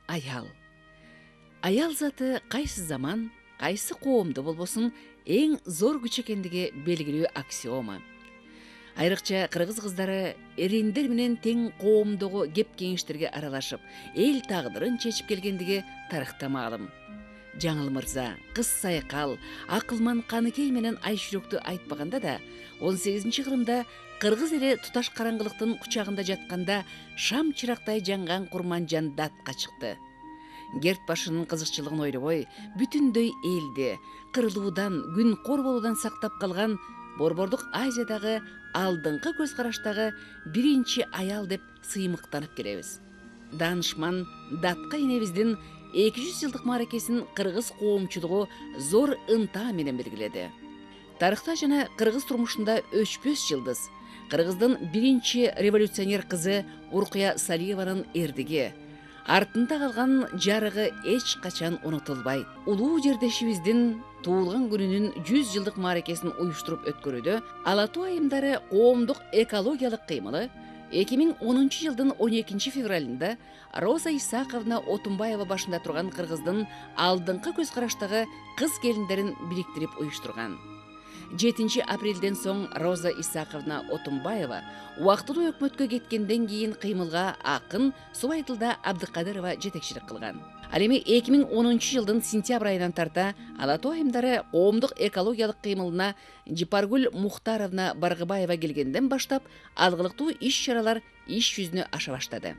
Аял. Аял заты кайсы заман, кайсы коомдо болбосун эң зор күч экендиги белгилүү аксиома. Айрыкча кыргыз кыздары эриндер менен тең коомдогу кеп кеңештерге аралашып, эл тагдырын чечип келгендиги тарыхта маалым. Жаңыл мырза, кыз сайкал, акылман Каныкей менен Айшүрөктү айтпаганда да, 18-кылымда кыргыз эли туташ караңгылыктын кучагында жатканда шам чырактай жанган Курманжан датка чыкты. Герт башынын кызыкчылыгын ойлобой, бүтүндөй элди кырылуудан, күн кор болуудан сактап калган Борбордук Азиядагы алдыңкы көз караштагы биринчи аял деп сыймыктанып келебиз. Данышман датка энебиздин 200 жылдык мааракесин кыргыз коомчулугу зор ынта менен белгиледи. Тарыхта жана кыргыз турмушунда өчпөс жылдыз кыргыздын биринчи революционер кызы Уркуя Салиеванын эрдиги, артында калган жарыгы эч качан унутулбайт. Улуу жердешибиздин туулган күнүнүн 100 жылдык мааракесин уюштуруп өткөрүүдө Ала Тоо айымдары коомдук экологиялык кыймылы 2010 жылдын 12 февралында Роза Исаковна Отунбаева башында турган кыргыздын алдыңкы көз караштагы кыз келиндерин бириктирип уюштурган. 7 апрелден соң Роза Исаковна Отунбаева убактылуу өкмөткө кеткенден кийин кыймылга акын Субайдылда Абдыкадырова жетекчилик кылган. Ал эми 2010 жылдын сентябрь айынан тарта Ала Тоо айымдары коомдук экологиялык кыймылына Жипаргүл Мухтаровна Баргыбаева келгенден баштап алгылыктуу иш-чаралар иш жүзүнө аша баштады.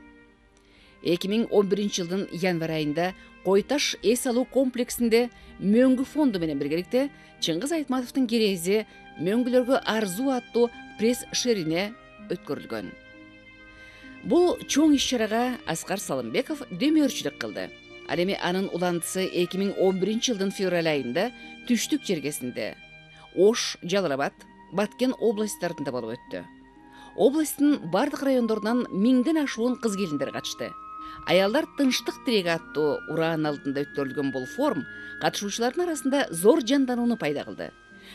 2011 жылдын январь айында Койташ эс алуу комплексинде Мөңгү фонду менен биргеликте Чыңгыз Айтматовдун керези Мөңгүлөргө арзуу аттуу пресс-шерине өткөрүлгөн. Бул чоң иш-чарага Аскар Салымбеков дөмөрчүлүк кылды. Ал эми анын уландысы 2011 жылдын февраль айында Түштүк жергесинде Ош, Жалал-Абад, Баткен областтарында болуп өттү. Областтын бардык райондорунан 1000ден ашуун кыз келиндер катышты. Аялдар тынчтык тиреги аттуу ураан алдында өткөрүлгөн бул форум катышуучулардын арасында зор жанданууну пайда кылды.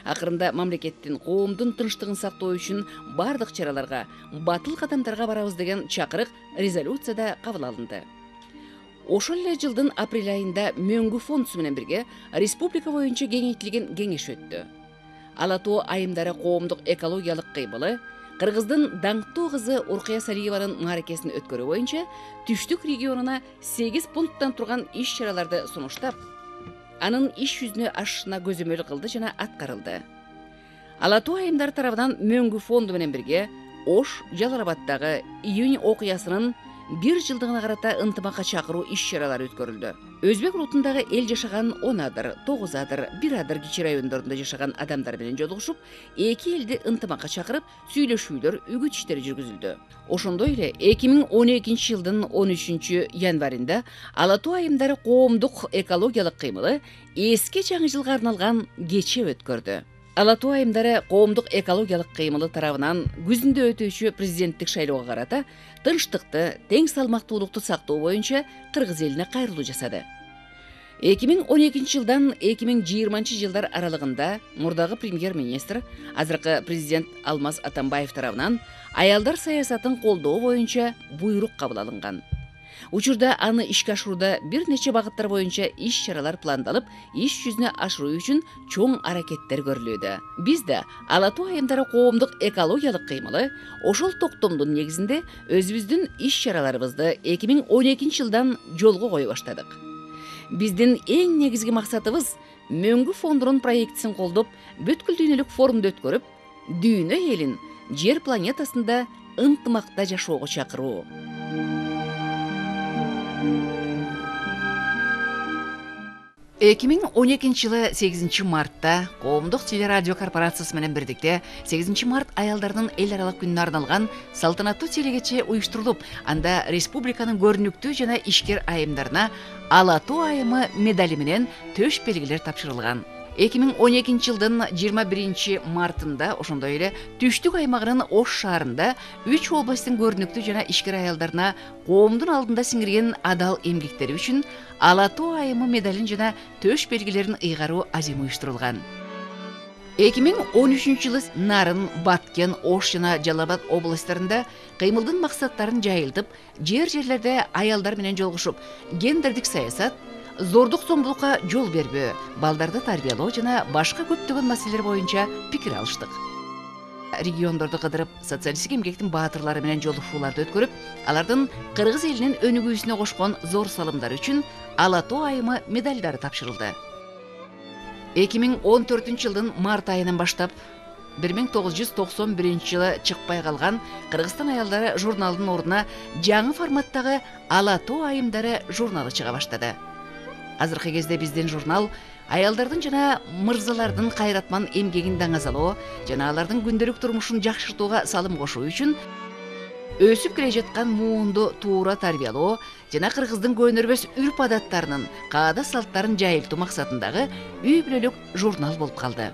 Акырында мамлекеттин коомдун тынчтыгын сактоо үчүн бардык чараларга, батыл кадамдарга барабыз деген чакырык резолюцияда кабыл алынды. Ошол эле жылдын апрель айында Мөңгү фондусу менен бирге республика боюнча кеңейтилген кеңеш өттү. Ала Тоо айымдары коомдук экологиялык кыймылы кыргыздын даңктуу кызы Уркуя Салиеванын мааракесин өткөрүү боюнча Түштүк регионуна 8 пункттан турган иш-чараларды сунуштап, анын иш жүзүнө ашышына көзөмөл кылды жана аткарылды. Ала Тоо айымдары тарабынан Мөңгү фонду менен бирге Ош, Жалал-Абаддагы июнь окуясынын 1 жылдыгына карата ынтымакка чакыруу иш-чаралары өткөрүлдү. Өзбек улутундагы эл жашаган 10 адыр, 9 адыр, 1 адыр кичи райондорунда жашаган адамдар менен жолугушуп, эки элди ынтымакка чакырып, сүйлөшүүлөр, үгүт иштери жүргүзүлдү. Ошондой эле 2012 жылдын 13 январында Ала Тоо айымдары коомдук экологиялык кыймылы эски жаңы жылга арналган кече өткөрдү. Ала Тоо айымдары коомдук экологиялык кыймылы тарабынан күзүндө өтүүчү президенттик шайлоого карата тынчтыкты, тең салмактуулукту сактоо боюнча кыргыз элине кайрылуу жасады. 2012 жылдан 2020 жылдар аралыгында мурдагы премьер-министр, азыркы президент Алмаз Атамбаев тарабынан аялдар саясатын колдоо боюнча буйрук кабыл алынган. Учурда аны ишке ашырууда бир нече багыттар боюнча иш-чаралар пландалып, иш жүзүнө ашыруу үчүн чоң аракеттер көрүлүүдө. Биз да Ала Тоо айымдары коомдук экологиялык кыймылы ошол токтомдун негизинде өзүбүздүн иш-чараларыбызды 2012 жылдан жолго кое баштадык. Биздин эң негизги максатыбыз Мөңгү фондунун проектисин колдоп, бүткүл дүйнөлүк форумду өткөрүп, дүйнө элин жер планетасында ынтымакта жашоого чакыруу. 2012 жылы 8 мартта Коомдук телерадио корпорациясы менен бирдикте 8 март аялдардын эл аралык күнүнө арналган салтанаттуу телекече уюштурулуп, анда республиканын көрүнүктүү жана ишкер айымдарына Ала Тоо айымы медали менен төш белгилер тапшырылган. 2012 жылдын 21 мартында ошондой эле Түштүк аймагынын Ош шаарында 3 областтын көрүнүктүү жана ишкер аялдарына коомдун алдында сиңирген адал эмгектери үчүн Ала Тоо айымы медалин жана төш белгилерин ыйгаруу азем уюштурулган. 2013 жылы Нарын, Баткен, Ош жана Жалал Абад областарында кыймылдын максаттарын жайылтып, жерлерде аялдар менен жолугушуп, гендердик саясат, зордук зомбулукка жол бербөө, балдарды тарбиялоо жана башка көптөгөн маселелер боюнча пикир алыштык. Региондорду кыдырып, социалисттик эмгектин баатырлары менен жолугушууларды өткөрүп, алардын кыргыз элинин өнүгүүсүнө кошкон зор салымдары үчүн Ала Тоо айымы медалдары тапшырылды. 2014 жылдын март айынан баштап 1991 жылы чыкпай калган Кыргызстан аялдары журналынын ордуна жаңы форматтагы Ала Тоо айымдары журналы чыга баштады. Азыркы кезде биздин журнал аялдардын жана мырзалардын кайратман эмгегин даңазалоо жана алардын күндөлүк турмушун жакшыртууга салым кошуу үчүн өсүп келе жаткан муунду туура тарбиялоо жана кыргыздын көнөрбөс үрп адаттарынын, каада салттарын жайылтуу максатындагы үй бүлөлүк журнал болуп калды.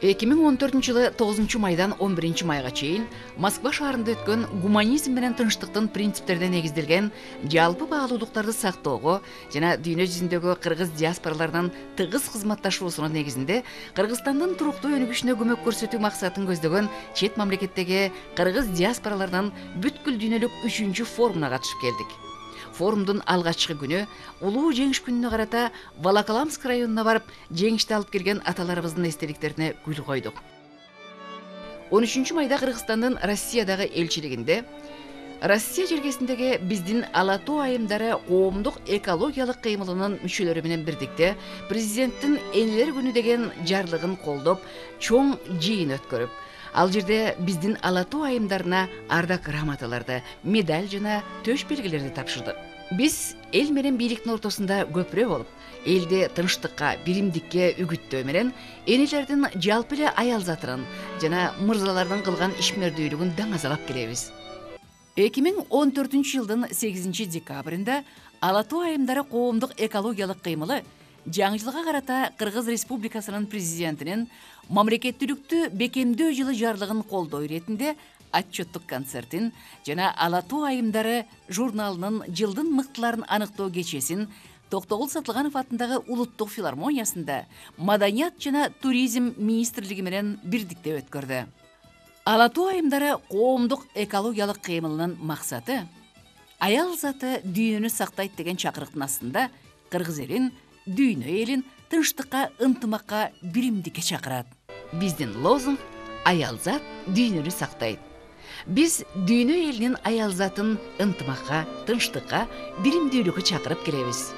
2014 жылы 9 майдан 11 майга чейин Москва шаарында өткөн гуманизм менен тынчтыктын принциптерине негизделген жалпы баалуулуктарды сактоого жана дүйнө жүзүндөгү кыргыз диаспораларынын тыгыз кызматташуусунун негизинде Кыргызстандын туруктуу өнүгүшүнө көмөк көрсөтүү максатын көздөгөн чет мамлекеттеги кыргыз диаспораларынын бүткүл дүйнөлүк 3-чү форумуна катышып келдик. Форумдун алгачкы күнү улуу жеңиш күнүнө карата Волоколамск районуна барып, жеңишти алып келген аталарыбыздын эстеликтерине гүл койдук. 13 майда Кыргызстандын Россиядагы элчилигинде Россия жергесиндеги биздин Ала Тоо айымдары коомдук экологиялык кыймылынын мүчөлөрү менен бирдикте президенттин Энелер күнү деген жарлыгын колдоп, чоң жыйын өткөрүп, ал жерде биздин Ала Тоо айымдарына ардак грамоталарды, медаль жана төш белгилерди тапшырдык. Биз эл менен бийликтин ортосунда көпүрө болуп, элди тынчтыкка, биримдикке үгүттөө менен энелердин жалпы эле аял затынын жана мырзалардын кылган ишмердүүлүгүн даңазалап келебиз. 2014 жылдын 8 декабрында Ала Тоо айымдары коомдук экологиялык кыймылы жаңы жылга карата Кыргыз Республикасынын президентинин мамлекеттүүлүктү бекемдөө жылы жарлыгын колдоо иретинде отчеттук концертин жана Ала Тоо айымдары журналынын жылдын мыктыларын аныктоо кечесин Токтогул Сатылганов атындагы улуттук филармониясында Маданият жана туризм министрлиги менен бирдикте өткөрдү. Ала Тоо айымдары коомдук экологиялык кыймылынын максаты аял заты дүйнөнү сактайт деген чакырыктын астында кыргыз элин, дүйнө элин тынчтыкка, ынтымакка, биримдикке чакырат. Биздин лозунг аял зат дүйнөнү сактайт. Биз дүйнө элинин аял затын ынтымакка, тынчтыкка, биримдүүлүккө чакырып келебиз.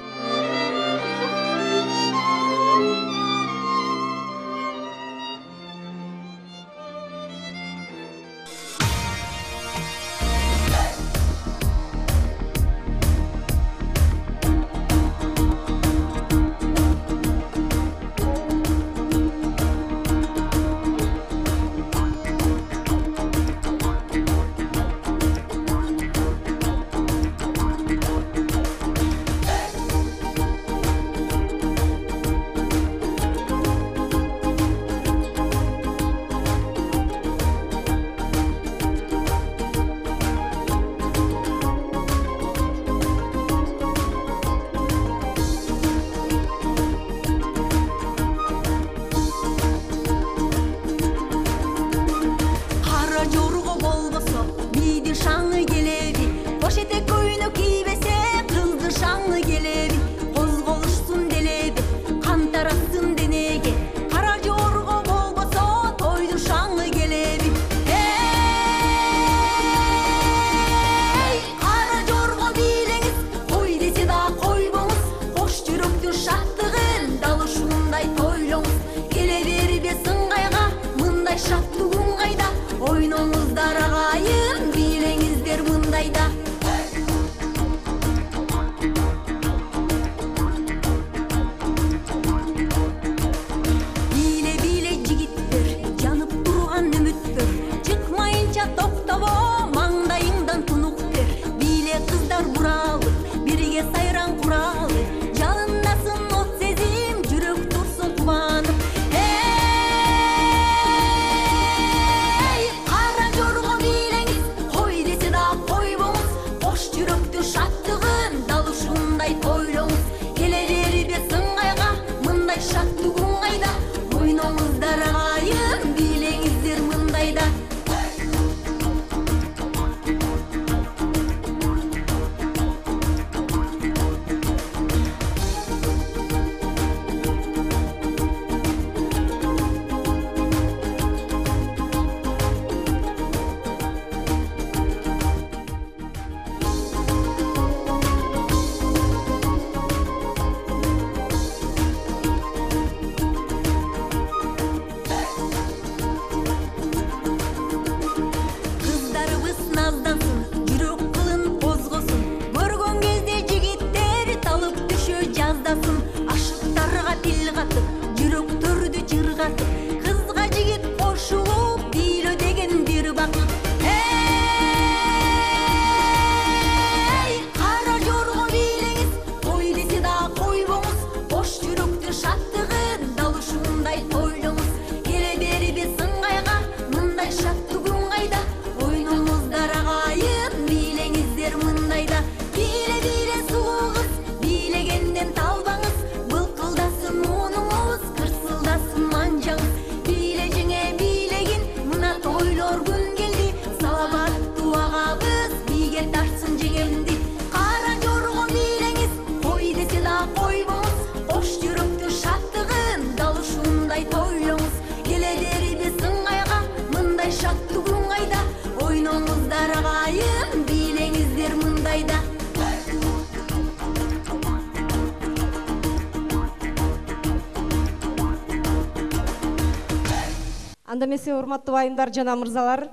Анда эмесе урматтуу айымдар жана мырзалар,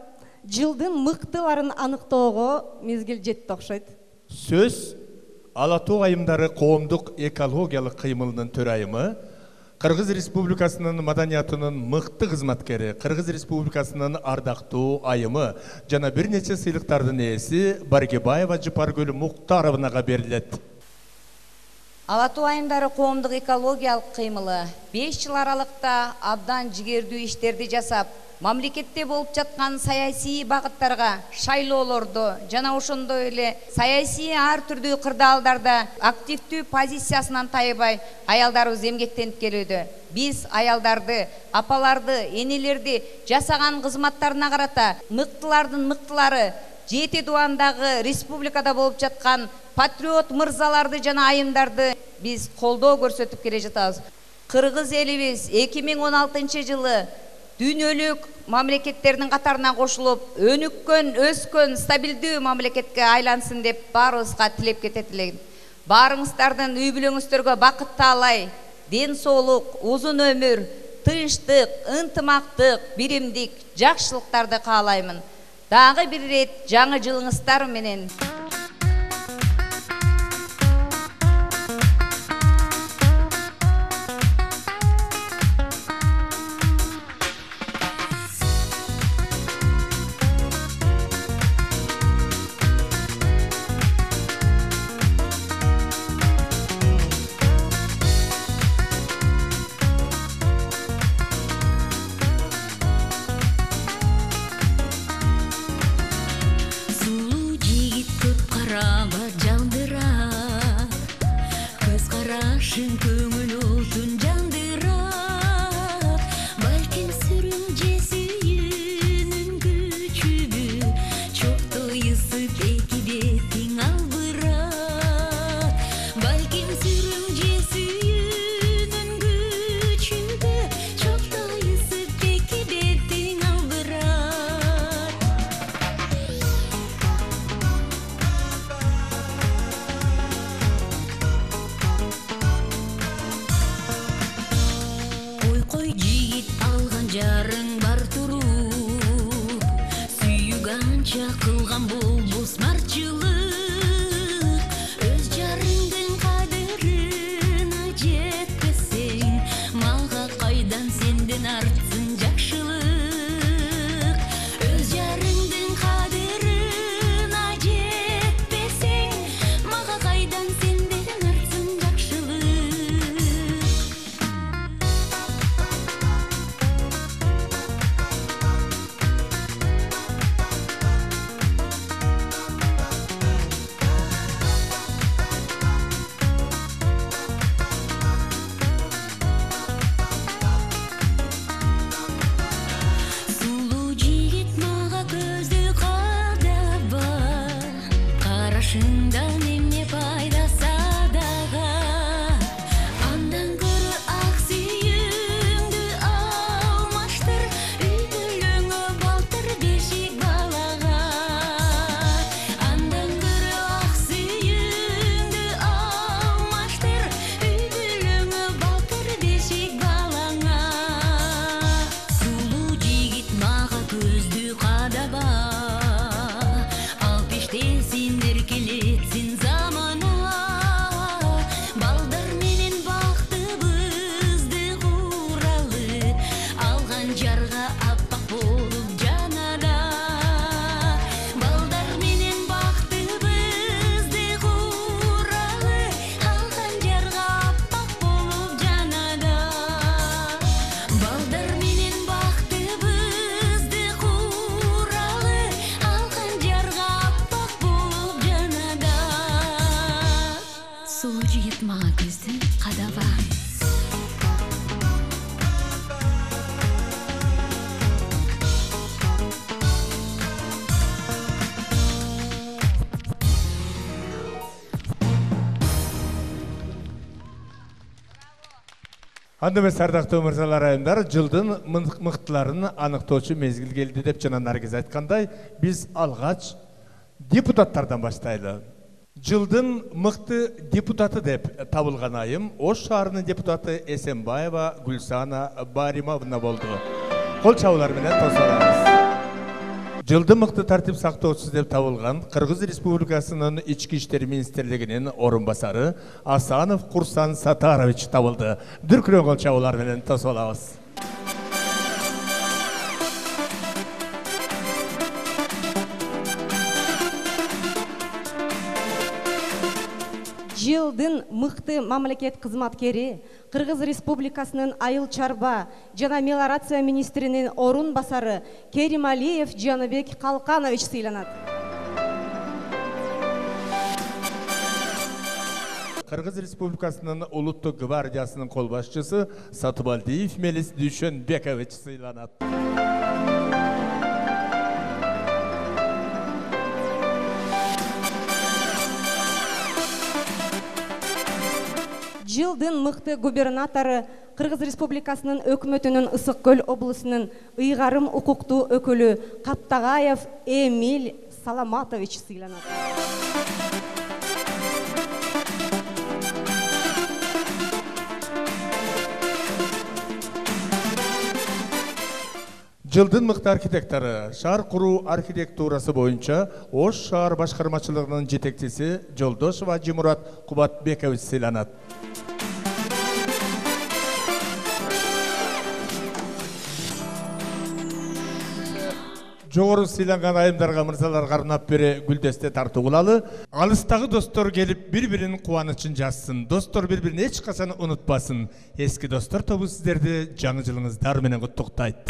жылдын мыктыларын аныктоого мезгил жетти окшойт. Сөз Ала Тоо айымдары коомдук экологиялык кыймылынын төрайымы, Кыргыз Республикасынын маданиятынын мыкты кызматкери, Кыргыз Республикасынын ардактуу айымы жана бир нече сыйлыктардын ээси Баргебаева Жыпаргүл Муктаровнага берилет. Ала Тоо айымдары коомдук экологиялык кыймылы 5 жыл аралыкта абдан жигердүү иштерди жасап, мамлекетте болуп жаткан саясий багыттарга, шайлоолордо жана ошондой эле саясий ар түрдүү кырдаалдарда активдүү позициясынан тайбай аялдарыбыз эмгектенип келүүдө. Биз аялдарды, апаларды, энелерди жасаган кызматтарына карата мыктылардын мыктылары жети дубандагы республикада болуп жаткан патриот мырзаларды жана айымдарды биз колдоо көрсөтүп келе жатабыз. Кыргыз элибиз 2016 жылы дүйнөлүк мамлекеттердин катарына кошулуп, өнүккөн, өскөн, стабилдүү мамлекетке айлансын деп баарыбызга тилеп кетет элем. Баарыңыздардын үй бүлөңүздөргө бакыт таалай, ден соолук, узун өмүр, тынчтык, ынтымактык, биримдик, жакшылыктарды каалаймын. Дагы бир рет жаңы жылыңыздар менен. Андыме сардактуу мырзалар айымдар, жылдын мыктыларын аныктоочу мезгил келди деп жана Наргиз айткандай, биз алгач депутаттардан баштайлы. Жылдын мыкты депутаты деп табылган айым Ош шаарынын депутаты Эсенбаева Гүлсана Баримовна болду. Kol çavular bilen tosalarız. Жылды мыкты тартип сактоочусу деп табылган Кыргыз Республикасынын Ички иштер министрлигинин орун басары Асанов Курсан Сатарович табылды. Дүркүрөң кол чабуулар менен тосолабыз. Жылдын мыкты мамлекет кызматкери Кыргыз Республикасынын айыл чарба жана мелиорация министринин орун басары Керималиев Жаныбек Калканович сыйланат. Кыргыз Республикасынын Улуттук гвардиясынын кол башчысы Сатыбалдиев Мелис Дүйшөнбекович сыйланат. Жылдын мыкты губернатору Кыргыз Республикасынын өкмөтүнүн Ысык Көл облусунун ыйгарым укуктуу өкүлү Каптагаев Эмиль Саламатович сыйланат. Жылдын мыкты архитектору шаар куруу архитектурасы боюнча Ош шаар башкармачылыгынын жетекчиси Жолдошов Ажимурат Кубатбекович сыйланат. Жогору сыйланган айымдарга мырзаларга арнап бере гүлдесте тартуу кылалы. Алыстагы достор келип бири-биринин кубанычын жазсын. Достор бири-бирин эч качан унутпасын. Эски достор тобу сиздерди жаңы жылыңыздар менен куттуктайт.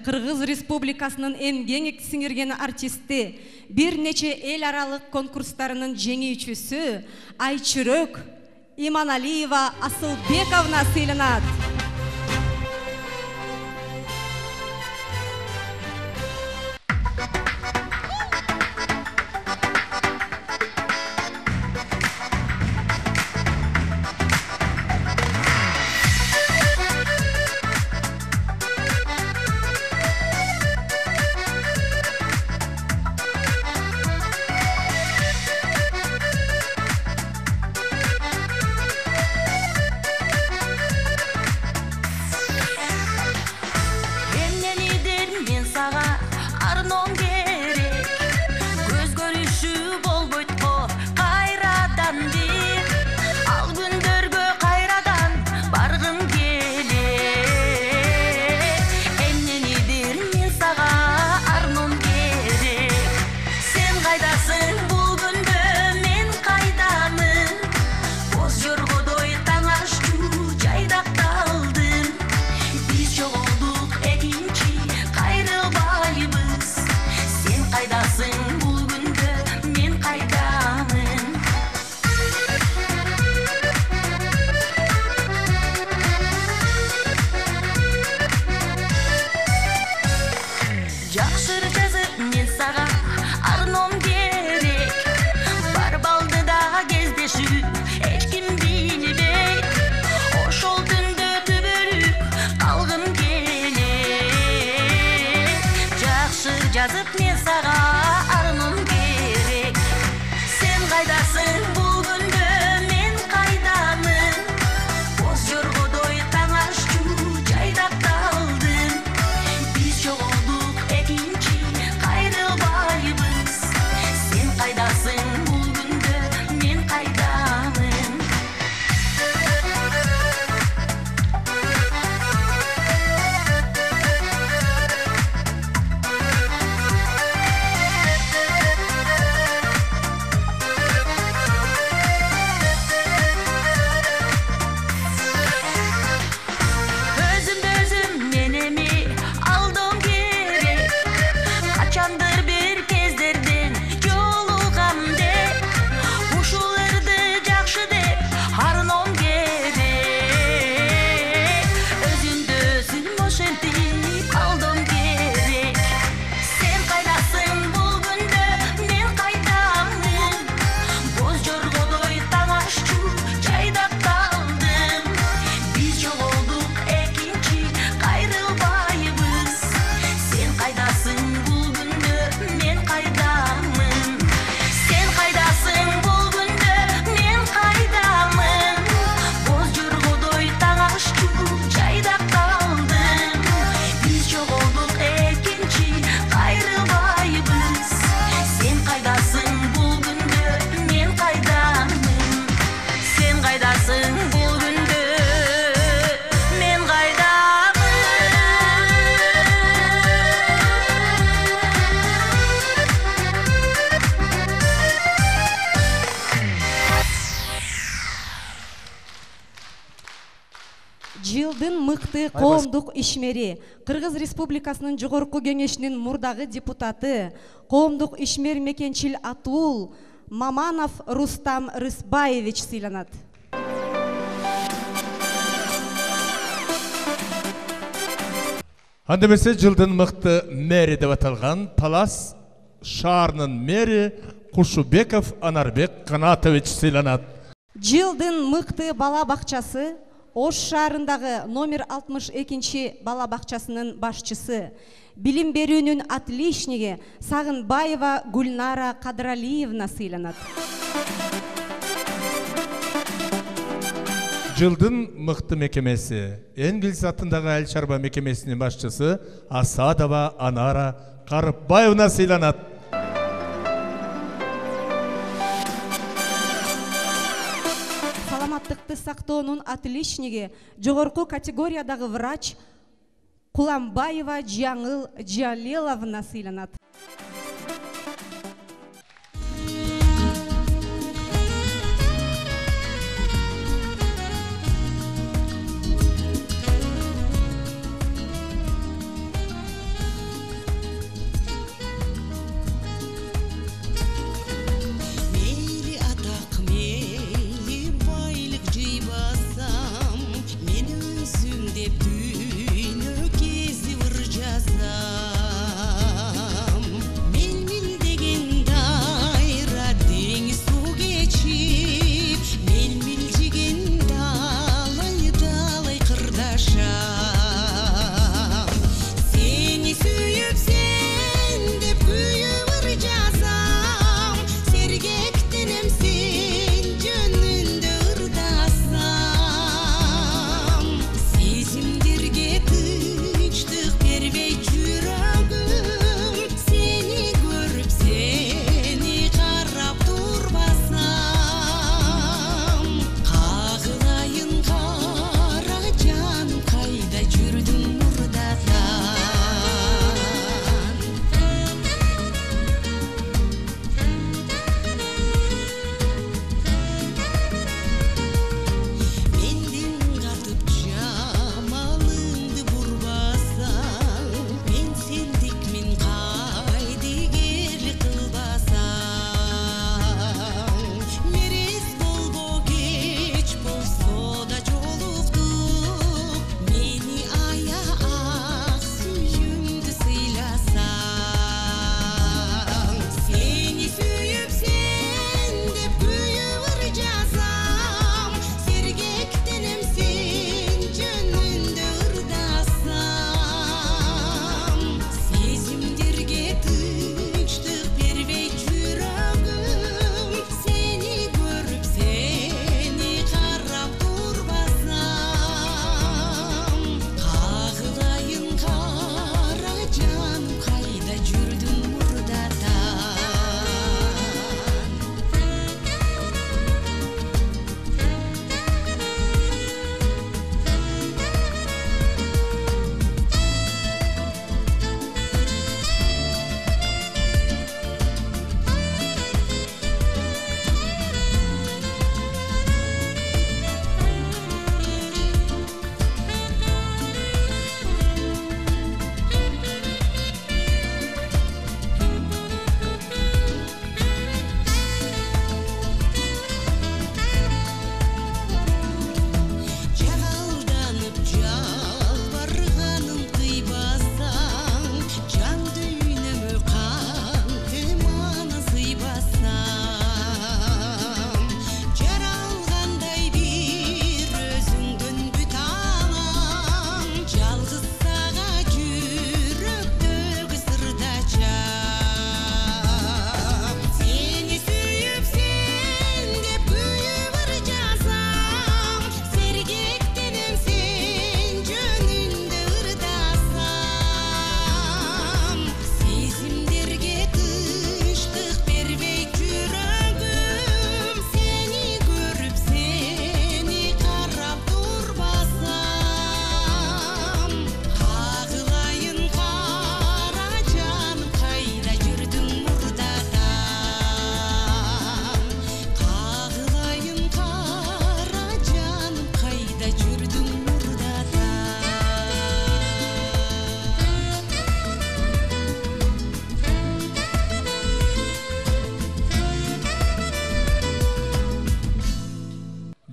Кыргыз Республикасынын эмгең сиңирген артисти, бир нече эл аралык конкурстарынын жеңүүчүсү Айчүрөк Иманалиева Асылбековна сыйланат. мыкты коомдук ишмери, Кыргыз Республикасынын Жогорку Кеңешинин мурдагы депутаты, коомдук ишмер мекенчил Атул Маманов Рустам Рысбаевич сыйланат. Андемесе жылдын мыкты мэри деп аталган Талас шаарынын мэри Кушубеков Анарбек Канатович сыйланат. Жылдын мыкты бала бакчасы Ош шаарындагы номер 62 бала бакчасынын башчысы, билим берүүнүн отличниги Сагынбаева Гульнара Кадралиевна сыйланат. Жылдын мыкты мекемеси Энгельс атындагы айыл чарба мекемесинин башчысы Асадова Анара Карыпбаевна сыйланат. Саламаттыкты сактоонун отличниги жогорку категориядагы врач Куламбаева Жаңыл Джалеловна сыйланат.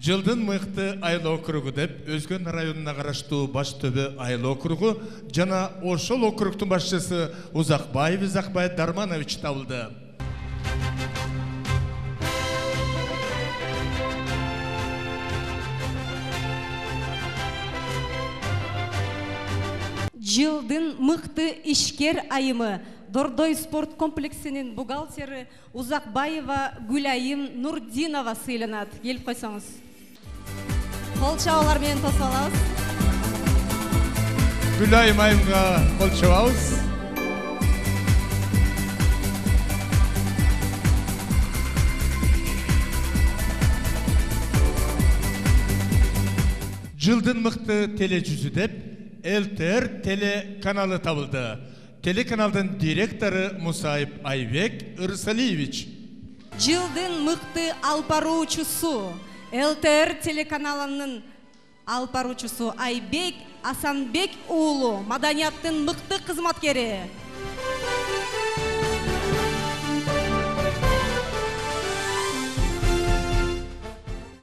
Жылдын мыкты айыл округу деп Өзгөн районуна караштуу Баш Төбө айыл округу жана ошол округтун башчысы Узакбаев Изакбай Дарманович табылды. Жылдын мыкты ишкер айымы Дордой спорт комплексинин бухгалтери Узакбаева Гүлайым Нурдинова сыйланат. Келип койсоңуз. Кол чабуулар менен тосуп алабыз. Гүлайым айымга кол чабабыз. Жылдын мыкты тележүзү деп ЛТР телеканалы табылды. Телеканалдын директору Мусаев Айбек Ырсалиевич. Жылдын мыкты алпаруучусу ЛТР телеканалынын алпаруучусу Айбек Асанбек уулу маданияттын мыкты кызматкери.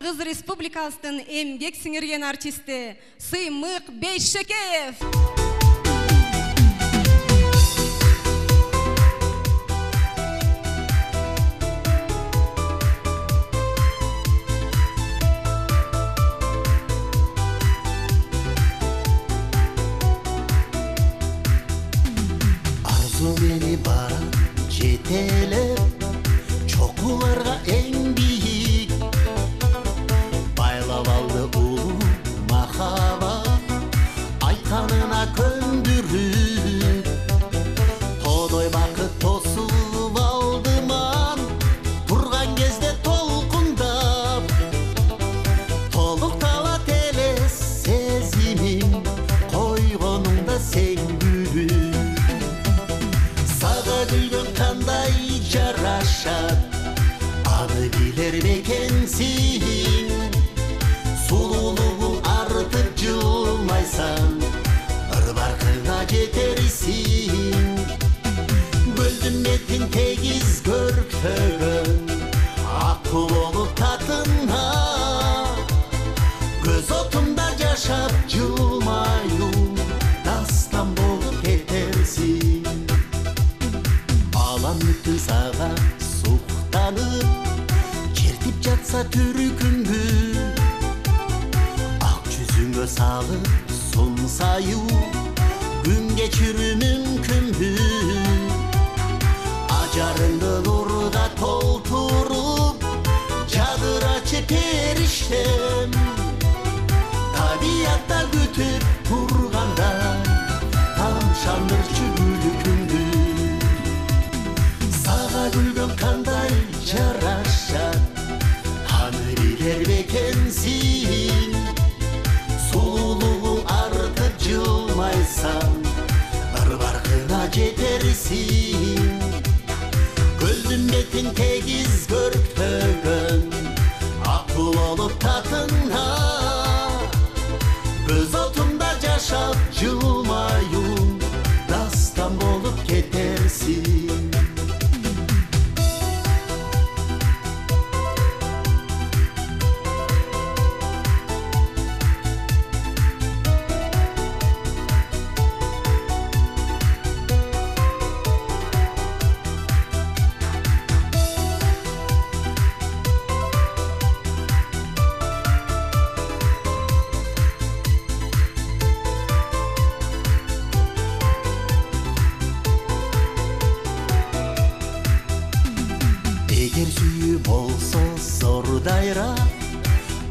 Кыргыз Республикасынын эмгек сиңирген артисти Сыймык Бейшекеев. Beni bara жетелеп чокуларга эң бийик байлап алды улуу махабат айтканына көндүрүп тодой бакыт тосуп алдыман турган кезде толкундап толукталат эле сезимим койгонуңда сен күлүп Gülgün kanday жарашат аны билер бекенсин сулуулугуң артып жылмайсаң ыр баркыңа жетерсиң көлдүн бетин тегиз көрктөгөн акыл болуп татына көз отумда жашап жылмаюң дастан болуп кетерсиң Bütün sağa suqtanıp Çertip жатса түрүкүңдү Ак жүзүңө салып сон саю Күн кечирүү мүмкүнбү Ажарыңды нурга толтуруп Жадырачы периштем Табиятта күтүп турганда Тамшандырчы күлүкүңдү Gülgün kanday жарашат аны билер бекенсин сулуулугуң артып жылмайсаң ыр баркыңа жетерсиң көлдүн бетин тегиз көрктөгөн акыл болуп татына көз отумда жашап жылмаюң дастан болуп кетерсиң Эгер сүйүү болсо зор дайра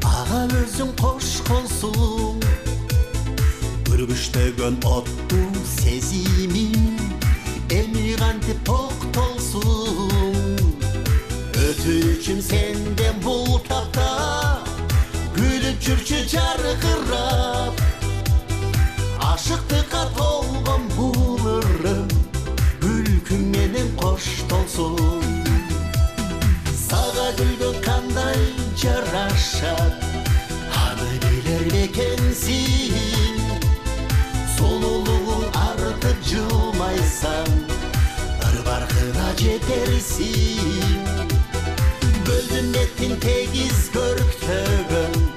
ага өзүң кошконсуң Үргүчтөгөн оттуу сезимиң эми кантип токтолсуң Өтүнүчүм сенден бул тапта күлүп жүрчү жаркырап Ашыктыкка толгон бул ырым күлкүң менен коштолсун Сага гүлгөн кандай жарашат аны билер бекенсиң сулуулугуң артып жылмайсаң ыр баркыңа жетерсиң көлдүн бетин тегиз көрктөгөн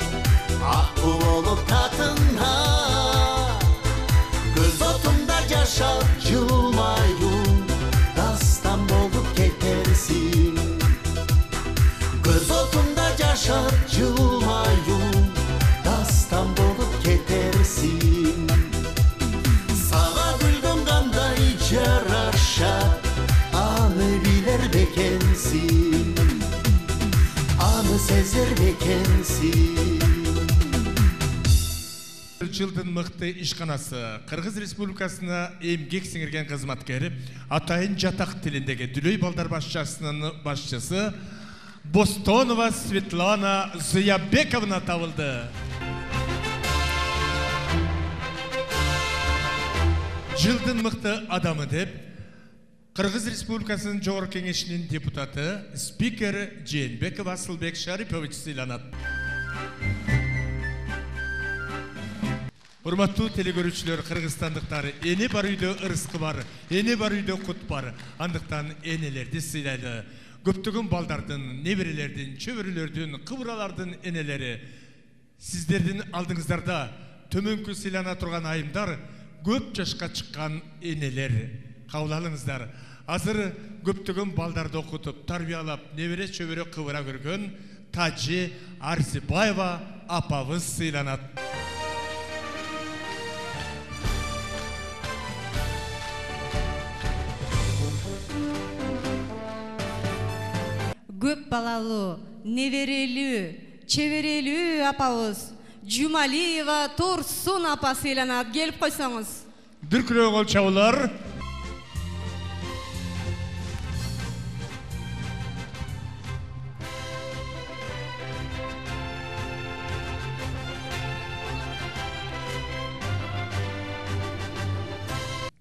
жылдын мыкты ишканасы Кыргыз Республикасына эмгек сиңирген кызматкер атайын жатак тилиндеги Дүлөй балдар башчысынын башчысы Бостонова Светлана Зыябековна табылды. Жылдын мыкты адамы деп Кыргыз Республикасынын Жогорку Кеңешинин депутаты спикер Жээнбеков Асылбек Шарипович сыйланат. Урматтуу телегөрүүчүлөр, кыргызстандыктар, эне бар үйдө ырыскы бар, эне бар үйдө кут бар. Андыктан энелерди сыйлайлы. Көптөгөн балдардын, неберелердин, чөбөрөлөрдүн, кыбыралардын энелери. Сиздердин алдыңыздарда төмөнкү сыйлана турган айымдар көп жашка чыккан энелер. Кабыл алыңыздар. Азыр көптөгөн балдарды окутуп, тарбиялап, небере чөбөрө кыбыра көргөн Тажи Арзибаева апабыз сыйланат. Көп балалуу, неберелүү, чеберелүү апабыз Жумалиева Турсун апа сыйланат. Келип койсоңуз. Дүркүрөө кол чабуулар.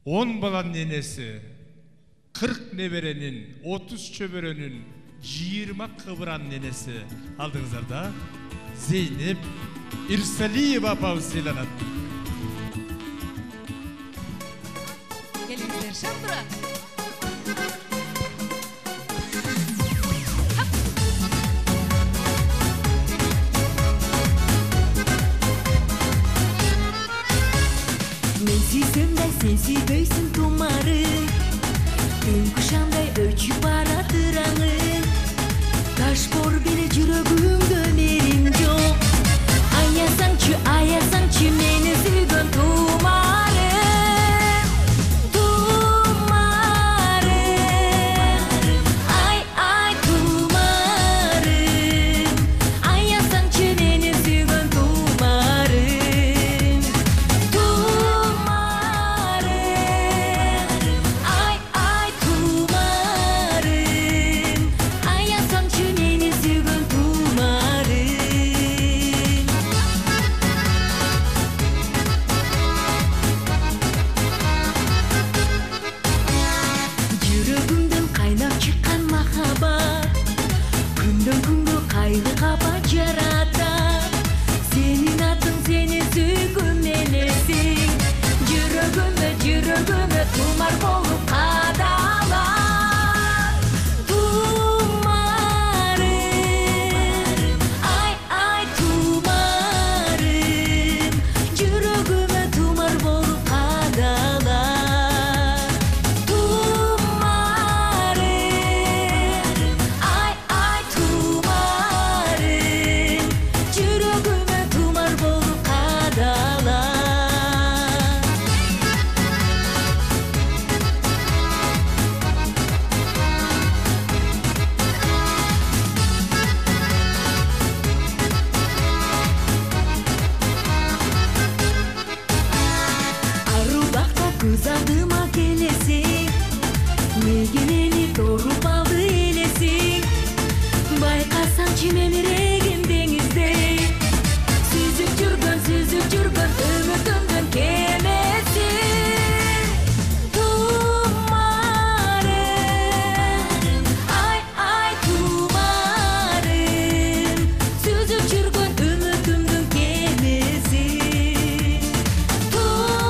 Он баланын энеси, 40 неберенин, 30 чөбөрөнүн, 20 кыбыранын энеси алдыңыздарда Зейнеп Ирсалиева апабыз сыйланат. Келиңиздер, шамдыра. Мен сүйсем да сен сүйбөйсүң тумары, түн кушандай өчүп баратыр аңы. Ташбор беле жүрөгүмдө мерим жок. Аясаңчы мени сүйгөн тумарым, тумарым. Ай тумарым, аясаңчы мени сүйгөн тумарым, тумарым. Ай тумарым, аясаңчы мени сүйгөн тумарым. Жүрөгүмдөн кайнап чыккан махаббат күндөн күнгө кайгы капа жаратат. Сенин атың, сени сүйгүм элесиң, жүрөгүмө тумар болуп кадалат. Тумарым, ай тумарым, жүрөгүмө тумар болуп кадалат. Тумарым, ай тумарым, жүрөгүмө тумар болуп кадалат. Арубакта көз алдыма келесиң, мегенени торуп алды элесиң. Байкасаңчы мемирегим деңиздей, сүзүп жүргөн үмүтүмдүн кемеси. Тумарым, ай тумарым, сүзүп жүргөн үмүтүмдүн кемеси. Тумарым,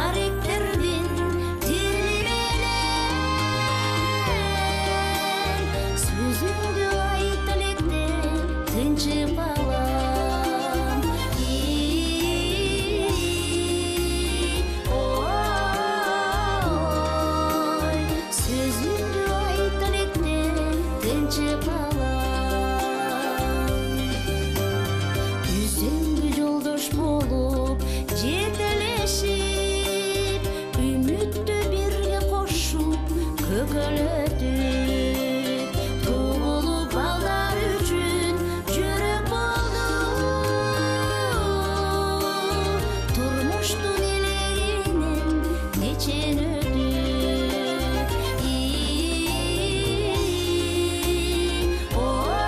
харектердин тили менен сөзүңдү айт электе тынчып алам ой сөзүңдү айт электе тынчып алам үзүңгү жолдош болуп жетелешип үмүттү бирге кошуп көкөлөтүп туулуп балдар үчүн жүрөк болду турмуштун элегинен нечен өтүп ой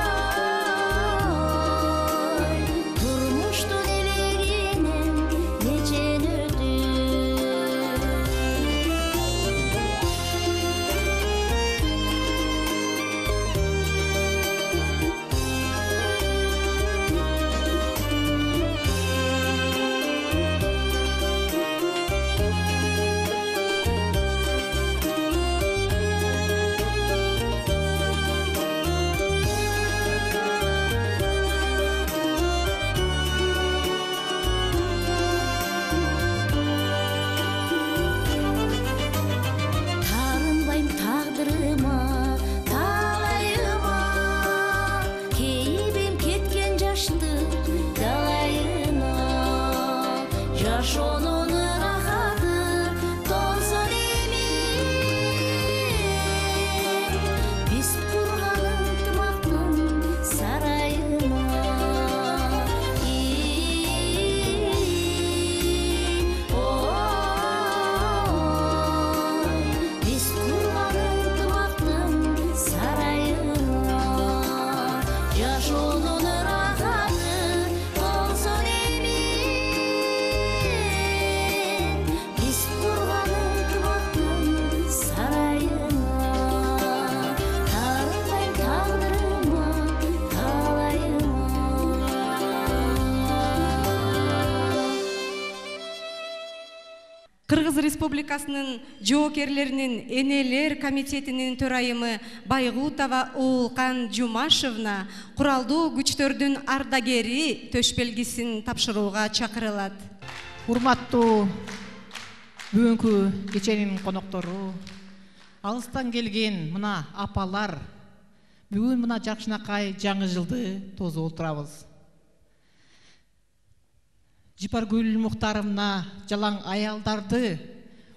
турмуштун элегинен нечен өтүп Тарынбайм тагдырыма, талайыма, кейибим кеткен жаштык далайына. Жашоонун рахаты толсун эми, биз курган ынтымактын сарайына. Биз курган ынтымактын сарайына. Жашоонун рахаты толсун эми, биз курган ынтымактын сарайына. Тарынбайм тагдырыма, талайыма. Кыргыз Республикасынын жоокерлеринин энелер комитетинин төрайымы Байгутова Уулкан Жумашевна куралдуу күчтөрдүн ардагери төшбелгисин тапшырууга чакырылат. Урматтуу бүгүнкү кеченин коноктору, алыстан келген мына апалар, бүгүн мына жакшынакай жаңы жылды тосуп отурабыз. Жипаргүл Мухтарымна жалаң аялдарды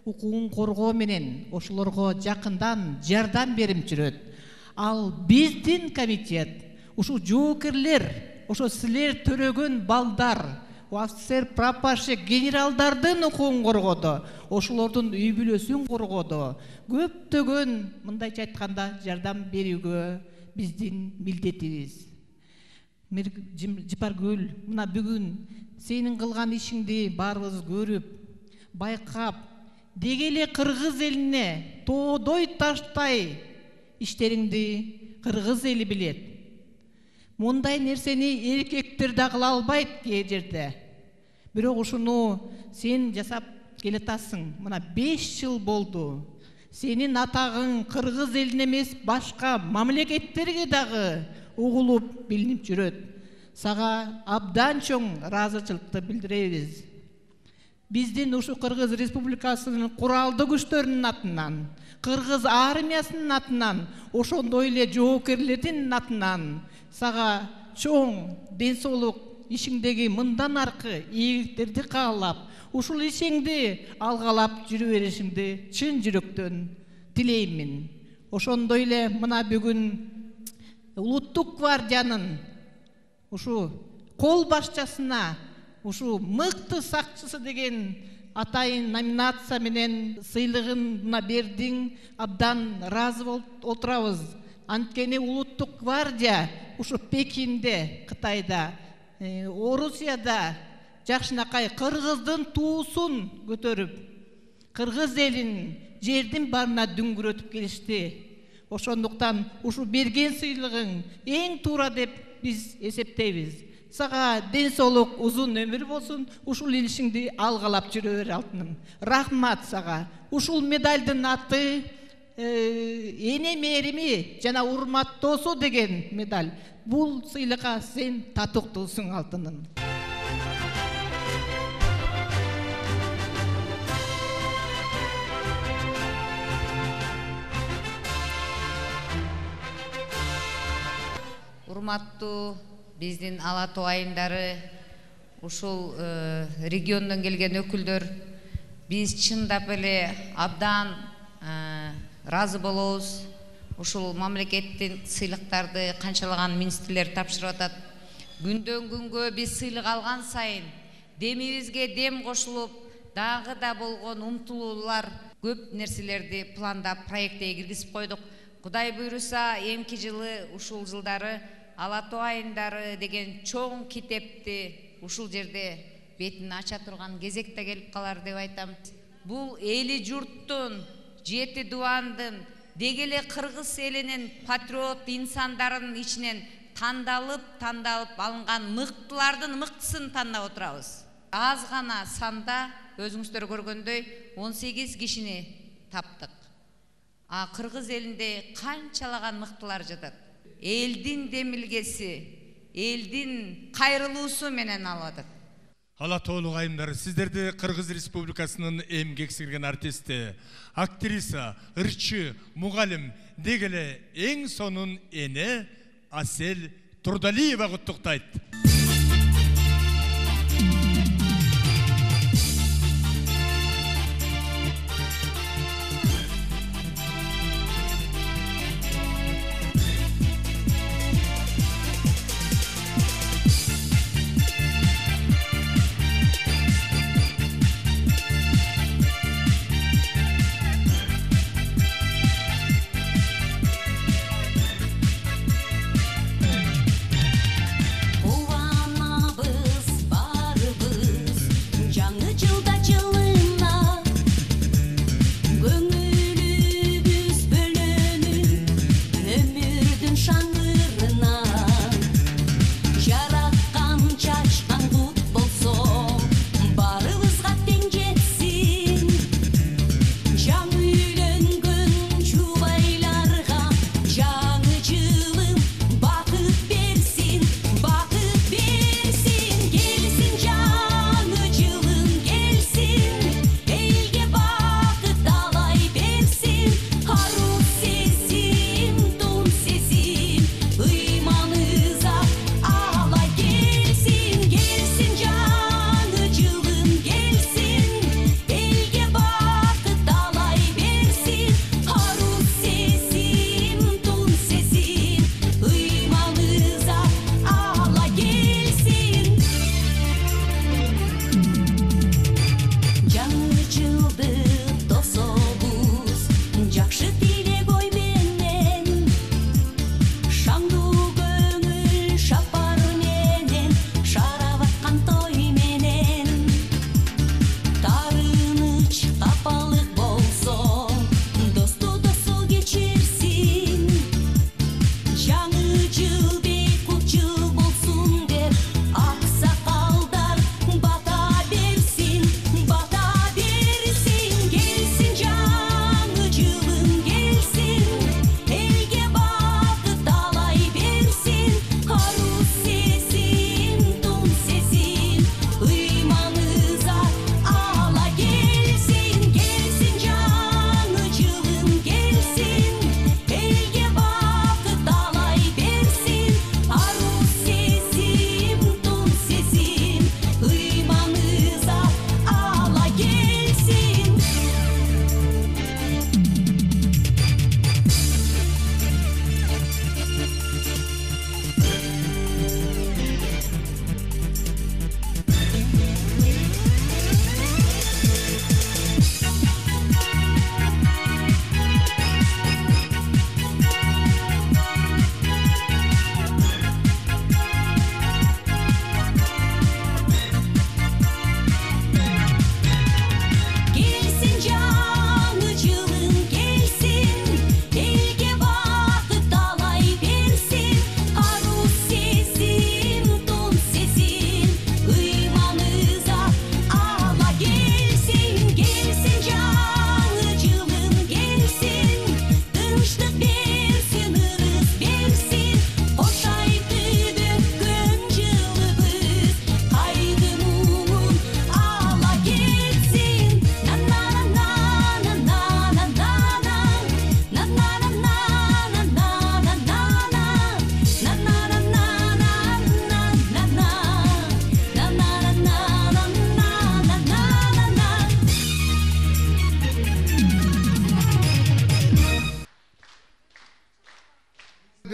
укугун коргоо менен ошолорго жакындан жардам берип жүрөт. Ал биздин комитет, ушу жоокерлер, ошо силер төрөгөн балдар, офицер, прапорщик, генералдардын укугун коргоодо, ошолордун үй бүлөсүн коргоодо, көптөгөн мындайча айтканда жардам берүүгө биздин милдетибиз. Жипаргүл, мына бүгүн сенин кылган ишиңди баарыбыз көрүп, байкап, деги эле кыргыз элине тоодой таштай иштериңди кыргыз эли билет. Мындай нерсени эркектер да кыла албайт кээ жерде. Бирок ушуну сен жасап келатасың. Мына 5 жыл болду. Сенин атагың кыргыз элине эмес, башка мамлекеттерге дагы угулуп билинип жүрөт. Сага абдан чоң ыраазычылыкты билдиребиз. Биздин ушу Кыргыз Республикасынын куралдуу күчтөрүнүн атынан, Кыргыз армиясынын атынан, ошондой эле жоокерлердин атынан сага чоң ден соолук, ишиңдеги мындан аркы ийгиликтерди каалап, ушул ишиңди алгалап жүрө беришиңди чын жүрөктөн тилеймин. Ошондой эле мына бүгүн Улуттук гвардиянын ушу кол башчысына ушу мыкты сакчысы деген атайын номинация менен сыйлыгын бердиң. Абдан ыраазы болуп отурабыз. Анткени Улуттук гвардия ушу Пекинде, Кытайда, Орусияда жакшынакай кыргыздын туусун көтөрүп, кыргыз элин жердин барына дүңгүрөтүп келишти. Ошондуктан ушу берген сыйлыгың эң туура деп биз эсептейбиз. Сага ден соолук, узун өмүр болсун. Ушул илишиңди алгалап жүрө бер алтыным. Рахмат сага. Ушул медальдын аты эне мээрими жана урматтоосу деген медаль. Бул сыйлыкка сен татыктуусуң алтыным. Урматтуу биздин Ала Тоо айымдары, ушул региондон келген өкүлдөр, биз чындап эле абдан разы болобуз. Ушул мамлекеттин сыйлыктарды канчалаган министрлер тапшырып атат. Күндөн күнгө биз сыйлык алган сайын демибизге дем кошулуп, дагы да болгон умтулуулар, көп нерселерди пландап, проектке киргизип койдук. Кудай буйруса, эмки жылы ушул жылдары Ала Тоо айымдары деген чоң китепти ушул жерде бетин ача турган кезекте келип калар деп айтам. Бул эли журттун, жети дубандын, деги эле кыргыз элинин патриот инсандарынын ичинен тандалып алынган мыктылардын мыктысын тандап отурабыз. Аз гана санда өзүңүздөр көргөндөй 18 кишини таптык. Кыргыз элинде канчалаган мыктылар жатат. Элдин демилгеси, элдин кайрылуусу менен алып атат. Ала Тоолук айымдары, сиздерди Кыргыз Республикасынын эмгек сиңирген артисти, актриса, ырчы, мугалим деги эле эң сонун эне Асель Турдалиева куттуктайт. О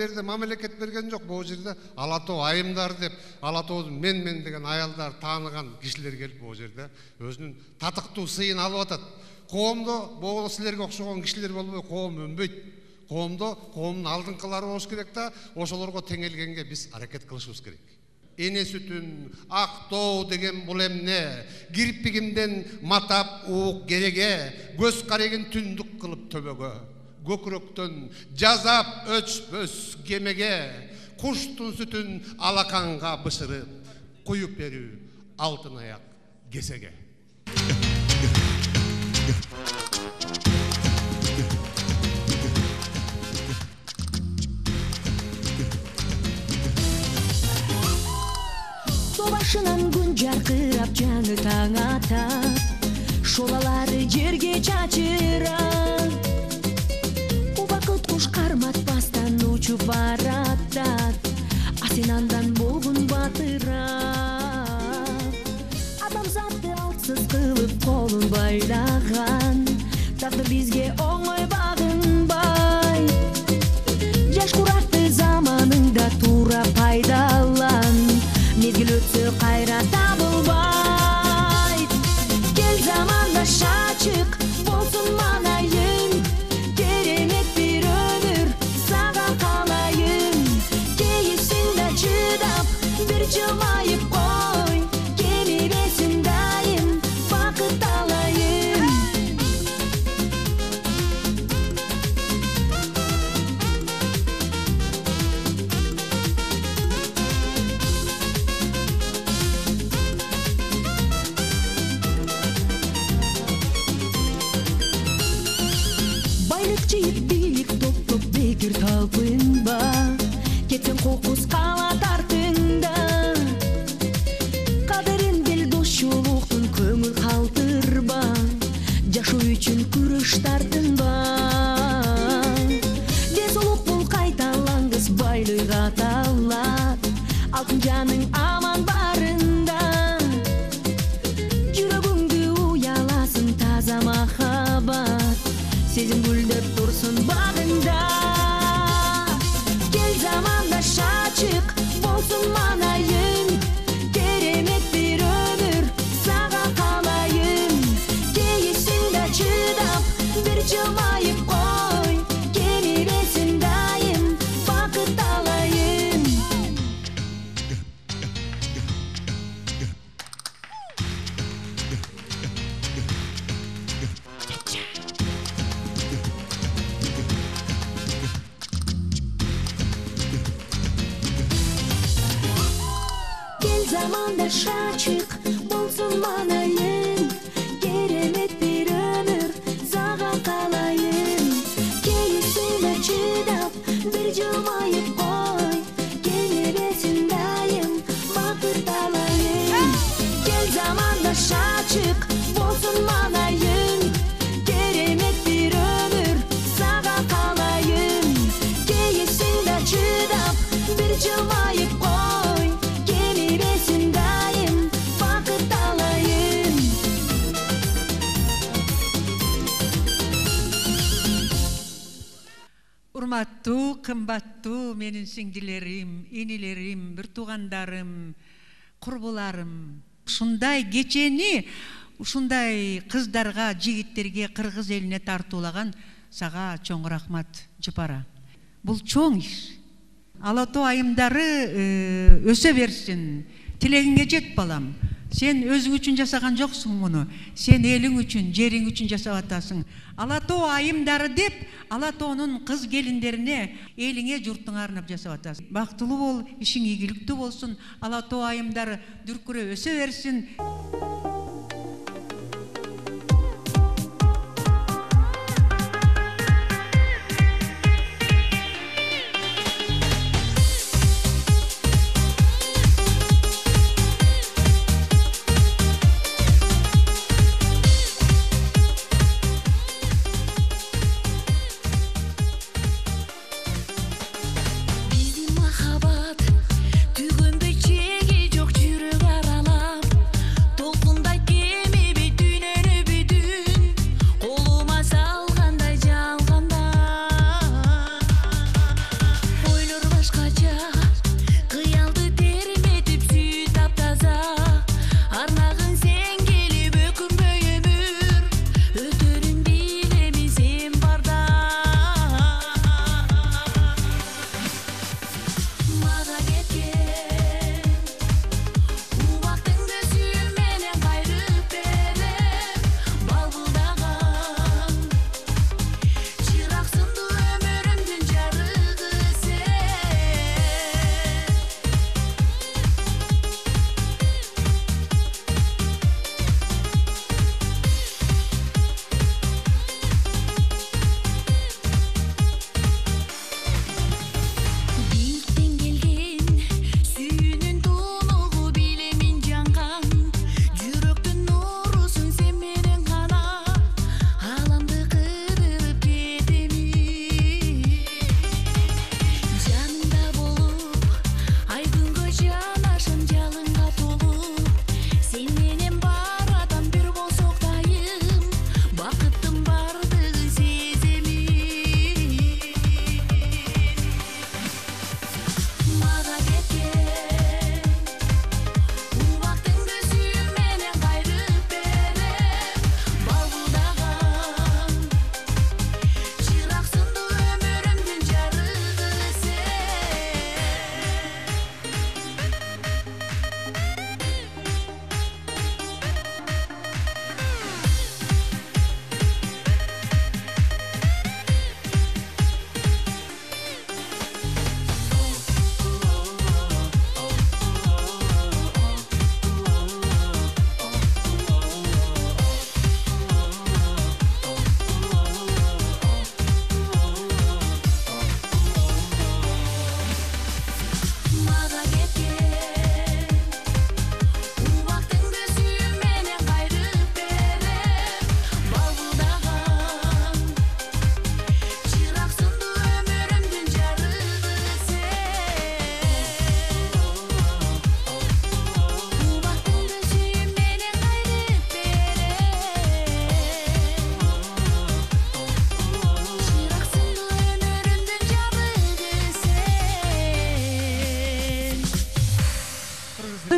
берде мамлекет берген жок. Бул жерде Ала Тоо айымдары деп, Ала Тоодун мен деген аялдар тааныган кишилер келип бул жерде өзүнүн татыктуу сыйын алып атат. Коомдо бул силерге окшогон кишилер болбой коом өнбөйт. Коомдун алдыңкылары болуш керек да, ошолорго теңелгенге биз аракет кылышыбыз керек. Эне сүтүн, ак тоо деген бул эмне? Кирпигимден матап уук кереге, көз кареген түндүк кылып төбөгө. Көкүрөктөн жазап өчпөс кемеге, куштун сүтүн алаканга бышырып, куюп берүү алтын аяк кесеге. Башынан күн жарқырап жаңы таң атат, шолалары жерге чачырат. Убакыт куш карматпастан учуп баратат, а сен андан болгун батырап. Адамзатты алтсыз кылып колун байлаган, тагдыр бизге оңой багынбай. Жаш куракты заманыңда туура пайдалан, мезгил өтсө кайра табылбайт. Кел заманда шачык болсун манайың, керемет бир өмүр сага калайын. Кейисиң да чыдап бир жылмайып кой, кемиресиң дайым бакыт алайын. Жыйып бийлик топтоп бекер талпынба, кетсең кокус кала тартыңда. Кадырын бил досчулуктун көңүл калтырба, жашоо үчүн күрөш тартынба. Ден соолук бул кайталангыс байлык аталат, алтын жаның аман барында. Жүрөгүңдү уяласын таза махаббат, сезим гүлдөп турсун багында. Кел заманда шачык болсун манайың, керемет бир өмүр сага калайын. Кейисиң да чыдап бир жылмайып кой, кемиресиң дайым бакыт алайын. Заманда шачык болсун манайың, керемет бир өмүр сага калайын. Кейисиң да чыдап бир жылмайып кой, кемиресиң дайым бакыт алайын. Кел заманда шачык болсун манайың, керемет бир өмүр сага калайын. Кейисиң да чыдап бир жылмайып кой, кемиресиң дайым бакыт алайын. Урматтуу, кымбаттуу менин сиңдилерим, инилерим, бир туугандарым, курбуларым. Ушундай кечени ушундай кыздарга, жигиттерге, кыргыз элине тартуулаган сага чоң рахмат Жапара. Бул чоң иш. Ала Тоо айымдары өсө берсин. Тилегиңе жет балам. Сен өзүң үчүн жасаган жоксуң муну. Сен элиң үчүн, жериң үчүн жасап атасың. Ала Тоо айымдары деп, Ала Тоонун кыз келиндерине, элиңе, журтуңа арнап жасап атасың. Бактылуу бол, ишиң ийгиликтүү болсун. Ала Тоо айымдары дүркүрөп өсө берсин.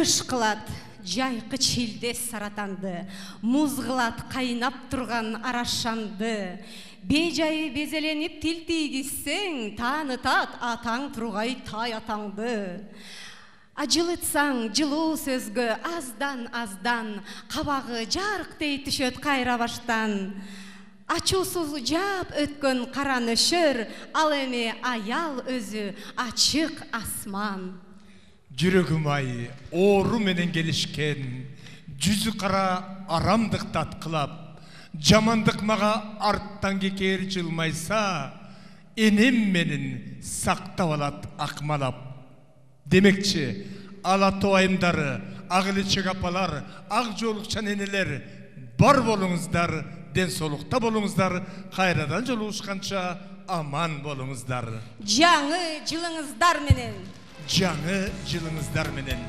кыш кылат жайкы чилдес саратанды, муз кылат кайнап турган арашанды. Бейжайы безеленип тил тийгизсең, таанытат атаң тургай тай атаңды. Ажылытсаң жылуу сөзгө аздан кабагы жарыктей түшөт кайра баштан. Ачуусуз жаап өткөн кара нөшөр, ал эми аял өзү ачык асман. Жүрөгүм ай оору менен келишкен, жүзү кара арамдык таткылап, жамандык мага арттан кекер жылмайса, энем менен сактап алат акмалап. Демекчи, Алатоо айымдары, ак илечек апалар, ак жоолукчан энелер, бар болуңуздар, ден соолукта болуңуздар, кайрадан жолугушканча аман болуңуздар. Жаңы жылыңыздар менен. Жаңы жылыңыздар менен.